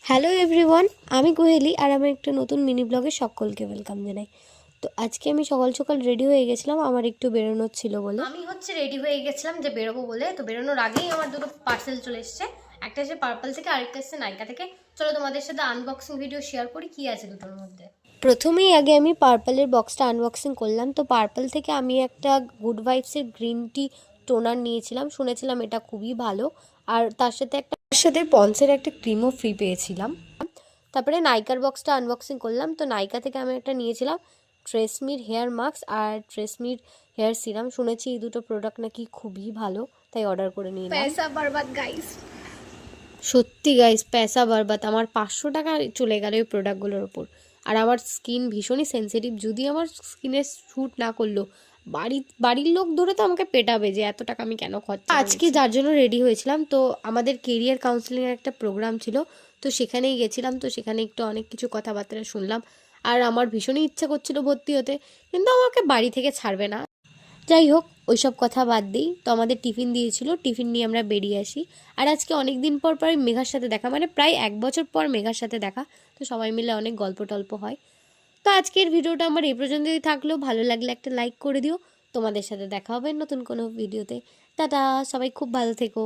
Hello everyone, আমি কোহেলি আর আমার একটা নতুন মিনি ব্লগে সকলকে ওয়েলকাম জানাই। তো আজকে আমি সকাল সকাল রেডি হয়ে গেছিলাম, আমার একটু বেরোনোর ছিল বলে। আমি রেডি হয়ে গেছিলাম যে বেরোবো বলে। তো বেরোনোর আগেই আমার দুটো পার্সেল চলে এসেছে, একটা এসে পার্পল থেকে, আরেকটা এসেছে নাইকা থেকে। চলো তোমাদের সাথে আনবক্সিং ভিডিও শেয়ার করি কি আছে দুটোর মধ্যে। প্রথমেই আগে আমি পার্পলের বক্সটা আনবক্সিং করলাম। তো পার্পল থেকে আমি একটা গুড ভাইবসের গ্রিন টি টোনার নিয়েছিলাম, শুনেছিলাম এটা খুবই ভালো। আর তার সাথে পন্সের একটা ক্রিমও ফ্রি পেয়েছিলাম। তারপরে নাইকার বক্সটা আনবক্সিং করলাম। তো নাইকা থেকে আমি একটা নিয়েছিলাম ট্রেসমির হেয়ার মাস্ক আর ট্রেসমির হেয়ার সিরাম। শুনেছি এই দুটো প্রোডাক্ট নাকি খুবই ভালো, তাই অর্ডার করে নিলাম। পয়সা বরবাদ গাইস। সত্যি গাইস, পয়সা বরবাদ। আমার 500 টাকা চলে গেল এই প্রোডাক্টগুলোর ওপর। আর আমার স্কিন ভীষণই সেন্সিটিভ, যদি আমার স্কিনে শ্যুট না করলো বাড়ির লোক ধরে তো আমাকে পেটাবে যে এত টাকা আমি কেন খরচা করেছি। আজকে যার জন্য রেডি হয়েছিলাম, তো আমাদের কেরিয়ার কাউন্সিলিংয়ের একটা প্রোগ্রাম ছিল, তো সেখানেই গেছিলাম। তো সেখানে একটু অনেক কিছু কথাবার্তা শুনলাম। আর আমার ভীষণই ইচ্ছা করছিল ভর্তি হতে, কিন্তু আমাকে বাড়ি থেকে ছাড়বে না। যাই হোক, ওইসব কথা বাদ দিই। তো আমাদের টিফিন দিয়েছিল, টিফিন নিয়ে আমরা বেরিয়ে আসি। আর আজকে অনেক দিন পর পর মেঘার সাথে দেখা, মানে প্রায় 1 বছর পর মেঘার সাথে দেখা। তো সবাই মিলে অনেক গল্প টল্প হয়। তো আজকের ভিডিওটা আমার এই পর্যন্তই থাকলো। ভালো লাগলে একটা লাইক করে দিও। তোমাদের সাথে দেখা হবে নতুন কোনো ভিডিওতে। টাটা, সবাই খুব ভালো থেকো।